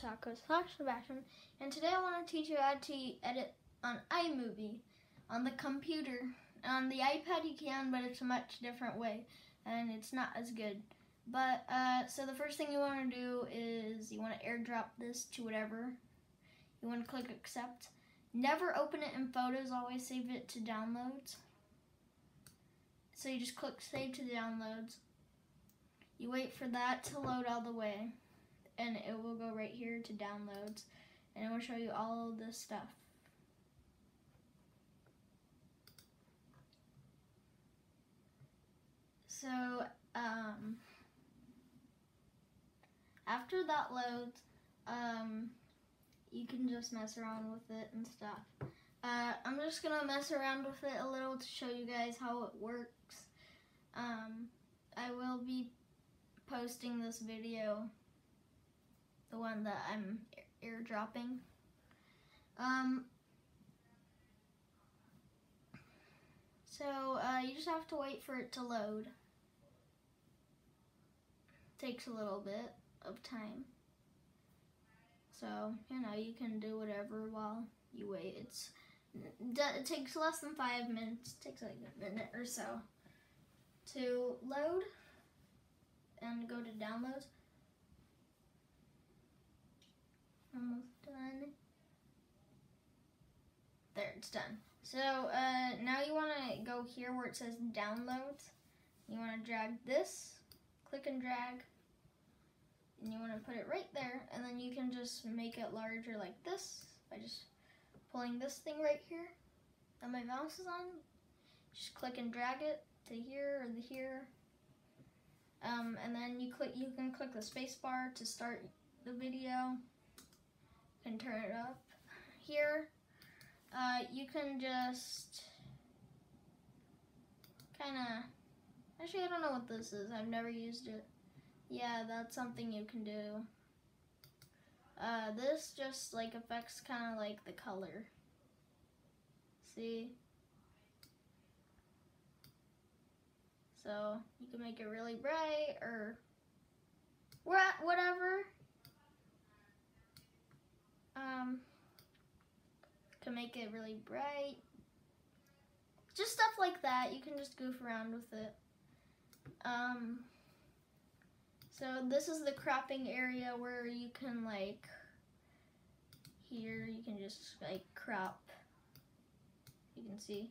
Sebastian, and today I want to teach you how to edit on Imovie on the computer. On the iPad you can, but it's a much different way, and it's not as good. But so the first thing you want to do is you want to airdrop this to whatever. You want to click accept. Never open it in photos, always save it to downloads. So you just click save to downloads. You wait for that to load all the way, and it will go right here to downloads, and it will show you all of this stuff. So after that loads, you can just mess around with it and stuff. I'm just gonna mess around with it a little to show you guys how it works. I will be posting this video, the one that I'm airdropping. So you just have to wait for it to load. Takes a little bit of time. So, you know, you can do whatever while you wait. It takes less than 5 minutes. It takes like a minute or so to load and go to downloads. Almost done. There, it's done. So now you want to go here where it says downloads. You want to drag this, click and drag, and you want to put it right there, and then you can just make it larger like this by just pulling this thing right here that my mouse is on. Just click and drag it to here or here, and then you can click the space bar to start the video. You can turn it up here. You can just kind of, actually I don't know what this is, I've never used it. Yeah, that's something you can do. This just like affects kind of like the color. See? So you can make it really bright or whatever. To make it really bright. Just stuff like that. You can just goof around with it. So this is the cropping area where you can like, here you can just like crop. You can see,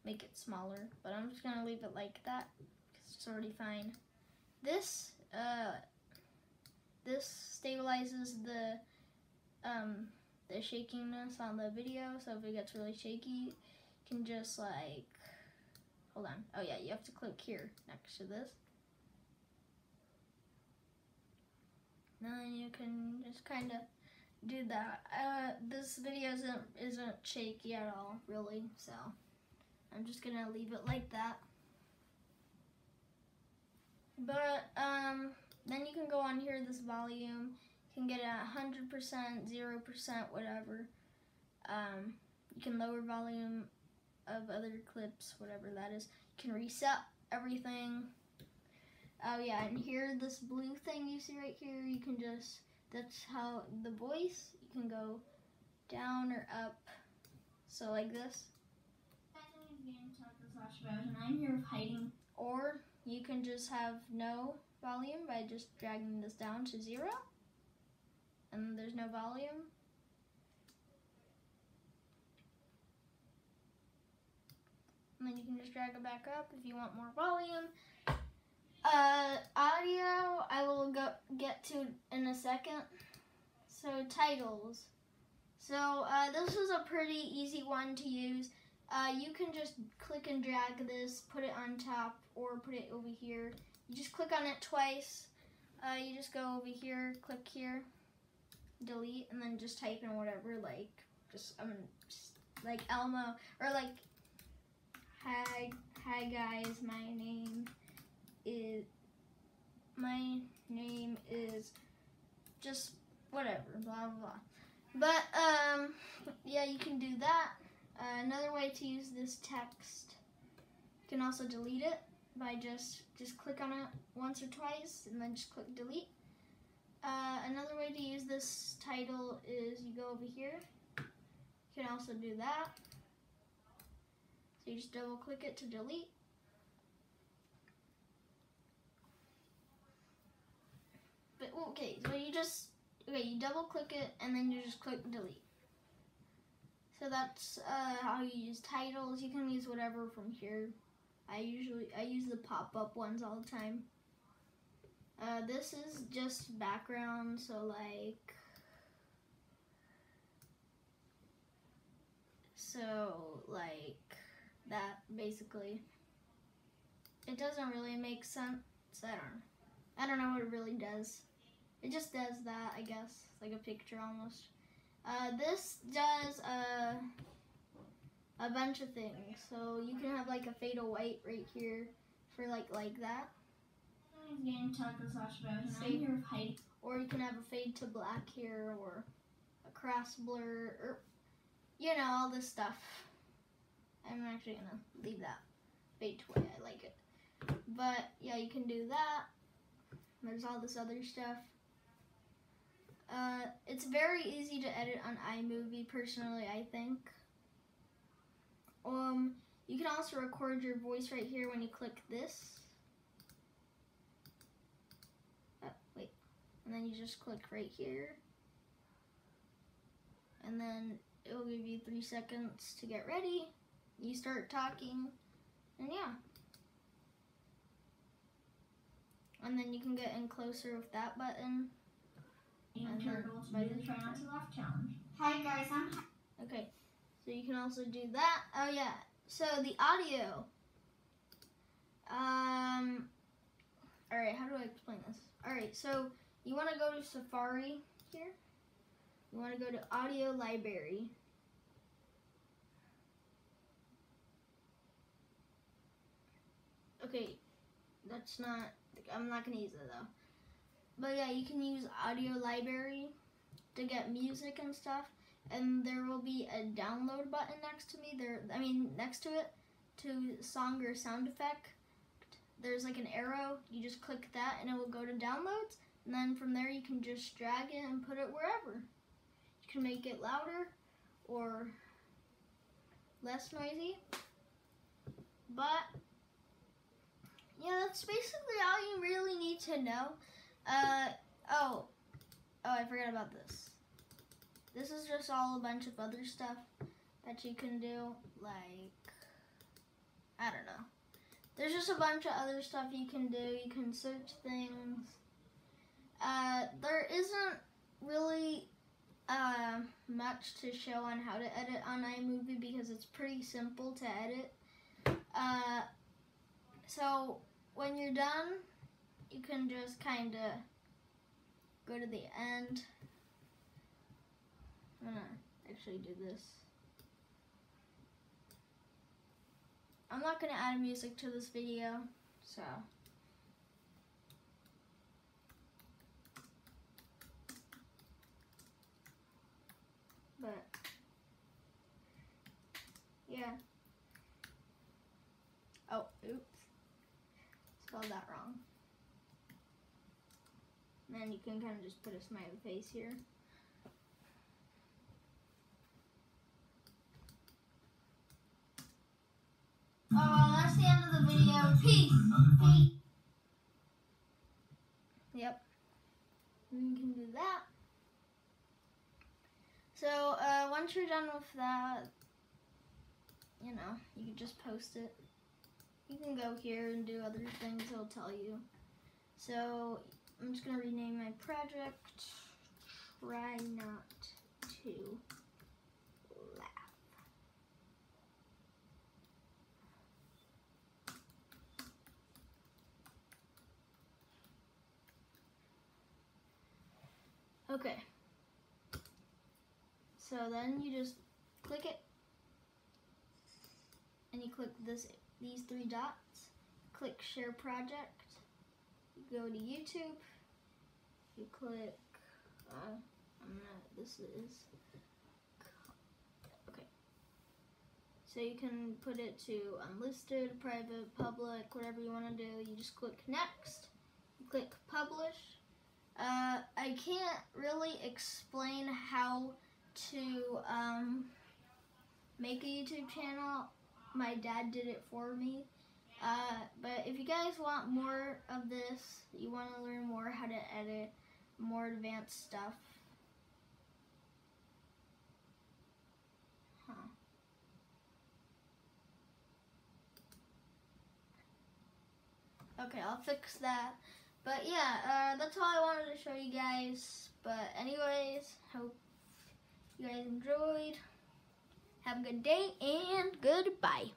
make it smaller, but I'm just gonna leave it like that because it's already fine. This stabilizes the shakiness on the video, so if it gets really shaky, you can just like, hold on, oh yeah, you have to click here next to this. And then you can just kind of do that. This video isn't shaky at all, really, so I'm just gonna leave it like that. But then you can go on here, this volume. You can get it at 100%, 0%, whatever. You can lower volume of other clips, whatever that is. You can reset everything. Oh yeah, and here, this blue thing you see right here, you can just, that's how the voice, you can go down or up. So like this. And I'm here with hiding. Or you can just have no volume by just dragging this down to 0. And there's no volume. And then you can just drag it back up if you want more volume. Audio, I will get to in a second. So titles. So this is a pretty easy one to use. You can just click and drag this, put it on top, or put it over here. You just click on it twice. You just go over here, click here, delete, and then just type in whatever, like just like Elmo, or like hi guys, my name is just whatever, blah blah blah. But yeah, you can do that. Another way to use this text, you can also delete it by just click on it once or twice and then just click delete. Another way way to use this title is you go over here. You can also do that. So you just double click it to delete. But okay, so you double click it and then you just click delete. So that's how you use titles. You can use whatever from here. I use the pop-up ones all the time. This is just background, so like that basically. It doesn't really make sense. I don't know what it really does. It just does that, I guess, like a picture almost. This does a bunch of things. So you can have like a fade to white right here for like that. Or you can have a fade to black here, or a cross blur, or all this stuff. I'm actually gonna leave that fade to white. I like it. But yeah, you can do that. There's all this other stuff. It's very easy to edit on iMovie, personally, I think. You can also record your voice right here when you click this. Wait. And then you just click right here. And then it will give you 3 seconds to get ready. You start talking, and yeah. And then you can get in closer with that button. And turtle to do the try not to laugh challenge. Hi guys, okay, so you can also do that. Oh yeah, so the audio. Alright, how do I explain this? Alright, so you want to go to Safari here. You want to go to Audio Library. Okay, I'm not going to use it though. But yeah, you can use Audio Library to get music and stuff, and there will be a download button next to next to it, to song or sound effect. There's like an arrow. You just click that, and it will go to downloads, and then from there you can just drag it and put it wherever. You can make it louder or less noisy. But yeah, that's basically all you really need to know. Oh, I forgot about this. This is just all a bunch of other stuff that you can do, like, I don't know. There's just a bunch of other stuff you can do. You can search things. There isn't really much to show on how to edit on iMovie because it's pretty simple to edit. So when you're done, you can just kind of go to the end. I'm gonna actually do this. I'm not gonna add music to this video, so. But, yeah. Oh, oops. Spelled that wrong. And then you can kind of just put a smiley face here. Oh, well, that's the end of the video. Peace. Peace. Yep. And you can do that. So, once you're done with that, you can just post it. You can go here and do other things, it'll tell you. So, I'm just going to rename my project, Try Not to Laugh. Okay. So then you just click it, and you click these 3 dots, click Share Project, you go to YouTube, you click, okay. So you can put it to unlisted, private, public, whatever you want to do. You just click Next, you click Publish. I can't really explain how to make a YouTube channel. My dad did it for me. But if you guys want more of this, you want to learn more how to edit, more advanced stuff. Okay, I'll fix that. But yeah, that's all I wanted to show you guys. But anyways, hope you guys enjoyed. Have a good day and goodbye.